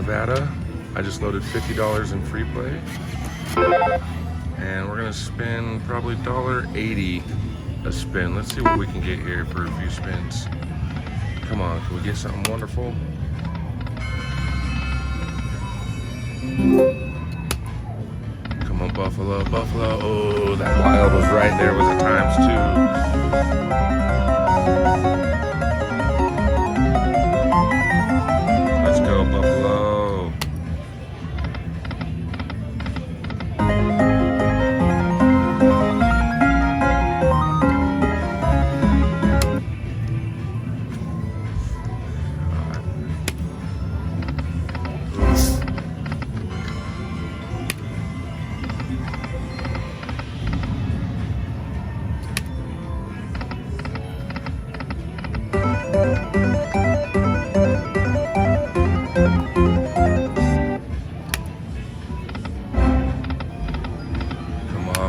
Nevada. I just loaded $50 in free play. And we're gonna spend probably $1.80 a spin. Let's see what we can get here for a few spins. Come on, can we get something wonderful? Come on, Buffalo, Buffalo. Oh, that wild was right there with the times two. Let's go, Buffalo.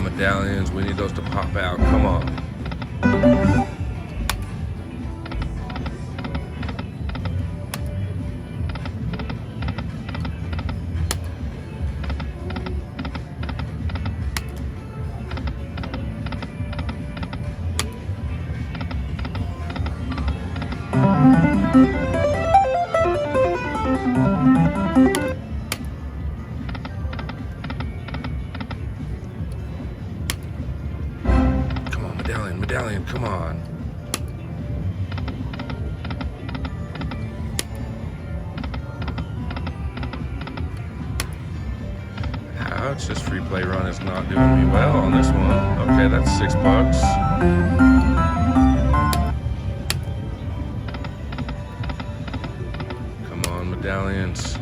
Medallions, we need those to pop out. Come on. Medallion, come on. Ouch, this free play run is not doing me well on this one. Okay, that's $6. Come on, medallions.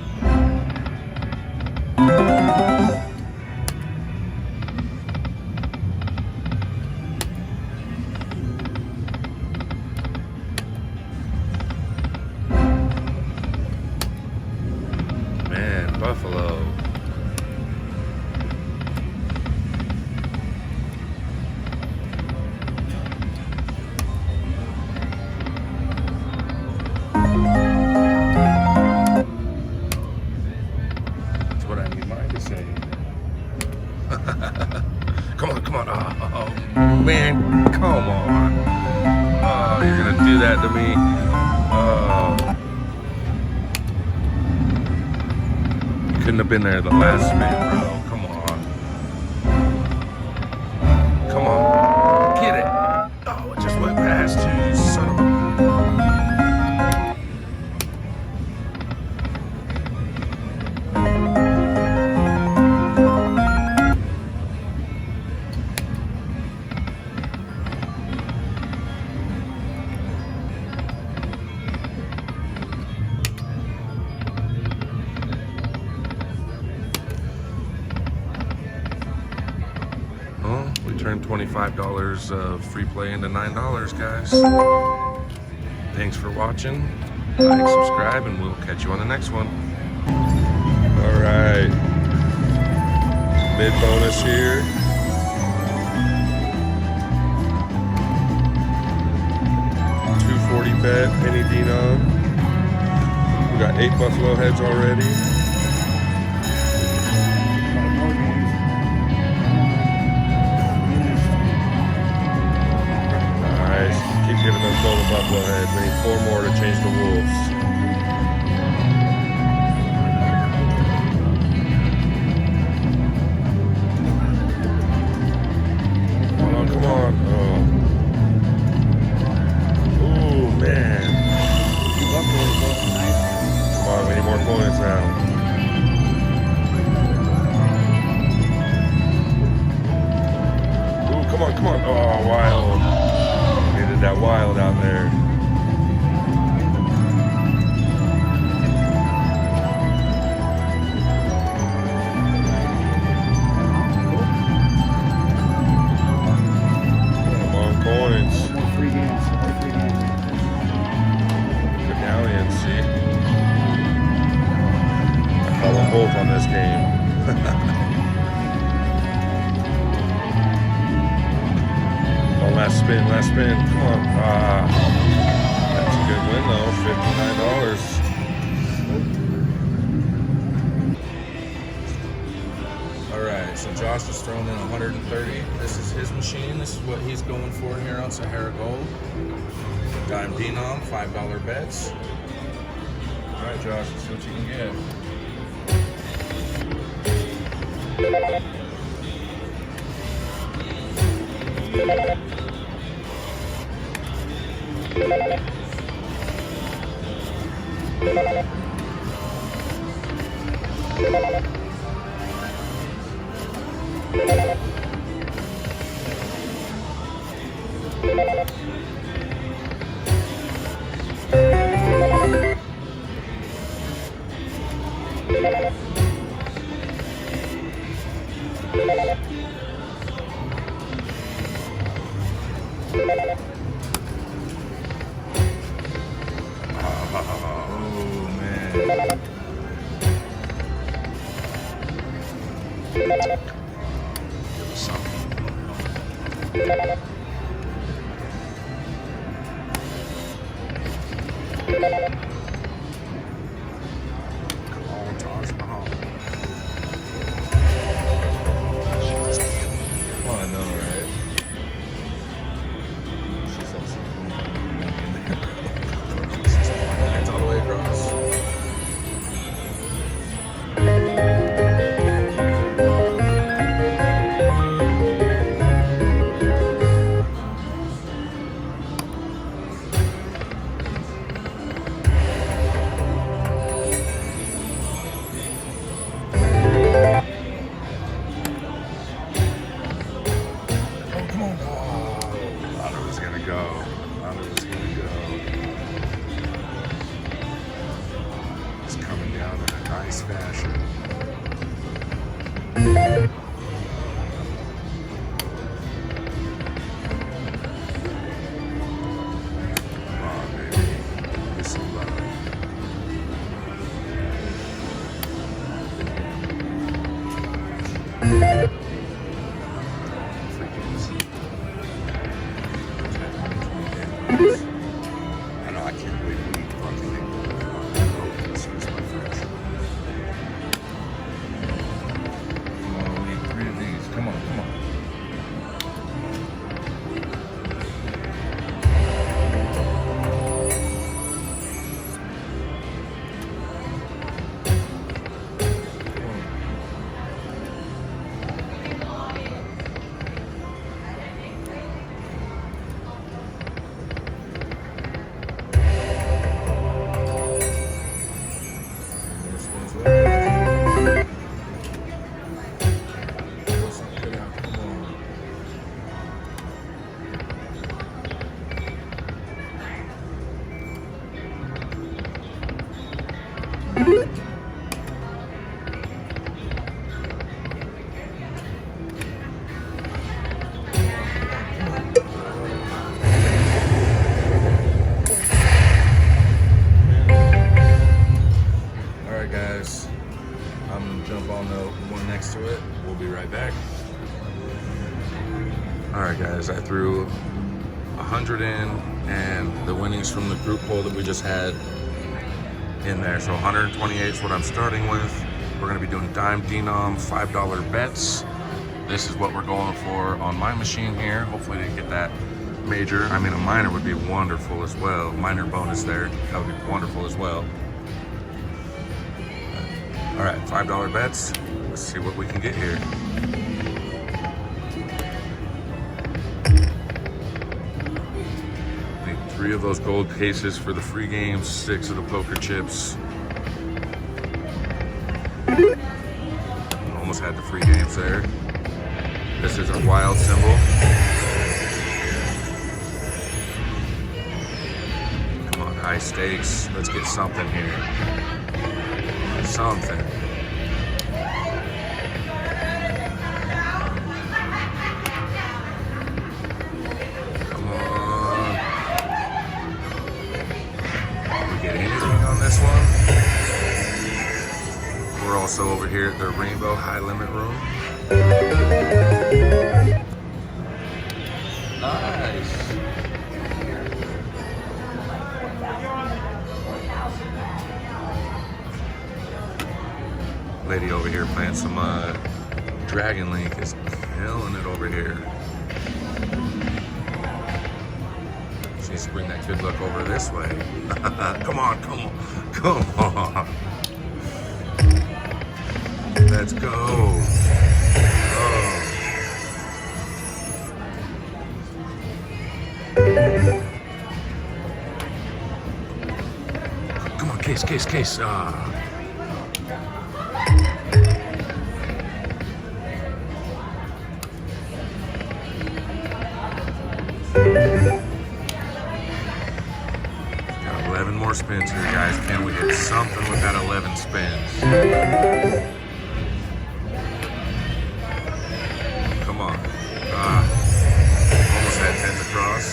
Buffalo. That's what I need mine to say. Come on, come on. Oh, man, come on. Oh, you're gonna do that to me. Oh. Couldn't have been there the last spin, bro. Come on. Come on. Get it. Oh, it just went past you, you son of a... Turned $25 of free play into $9, guys. Thanks for watching. Like, subscribe, and we'll catch you on the next one. All right. Mid bonus here. $2.40 bet, penny denom. We got 8 buffalo heads already. Keep giving those golden buffalo heads. We need 4 more to change the wolves. Come on, come on. Oh. Ooh, man. Come on, we need more coins now. Ooh, come on, come on. Oh, wild. That wild out there. Come on, coins. More free games. Medallions, see? I call them both on this game. Last spin, last spin. Come on. That's a good win though. $59. So Josh has thrown in 130. This is his machine. This is what he's going for here on Sahara Gold. Dime Denom, $5 bets. All right, Josh, let's see what you can get. Guys, I threw 100 in, and the winnings from the group poll that we just had in there. So 128 is what I'm starting with. We're going to be doing dime denom $5 bets. This is what we're going for on my machine here. Hopefully to get that major. I mean, a minor would be wonderful as well. Minor bonus there. That would be wonderful as well. All right, $5 bets. Let's see what we can get here. Need 3 of those gold cases for the free games, 6 of the poker chips. Almost had the free games there. This is a wild symbol. Come on, high stakes. Let's get something here. Something. Come on. Did we get anything on this one? We're also over here at the Rainbow High Limit Room. Nice. Lady over here playing some Dragon Link is killing it over here. She needs to bring that good luck over this way. Come on, come on, come on. Let's go. Oh. Come on, case. Ah. Got 11 more spins here, guys. Can we hit something with that 11 spins? Come on. Almost had 10s across.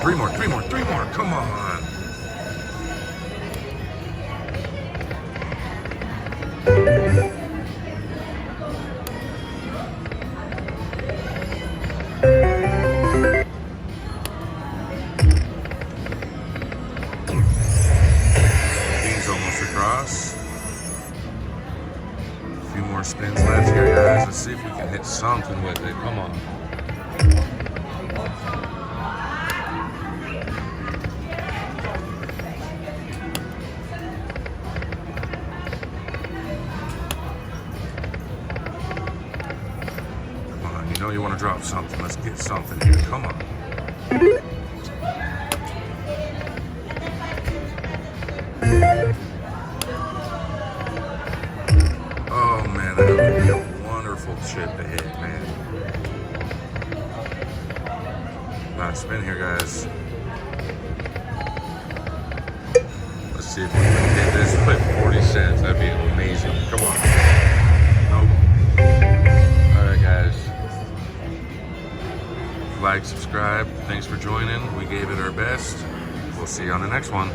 Three more. Come on. Bean's almost across. A few more spins left here, guys. Let's see if we can hit something with it. Come on. You know you want to drop something. Let's get something here. Come on. Oh, man. That would be a wonderful chip to hit, man. Last spin here, guys. Let's see if we can hit this with 40 cents. That'd be amazing. Come on. Nope. All right, guys. Like, subscribe. Thanks for joining. We gave it our best. We'll see you on the next one.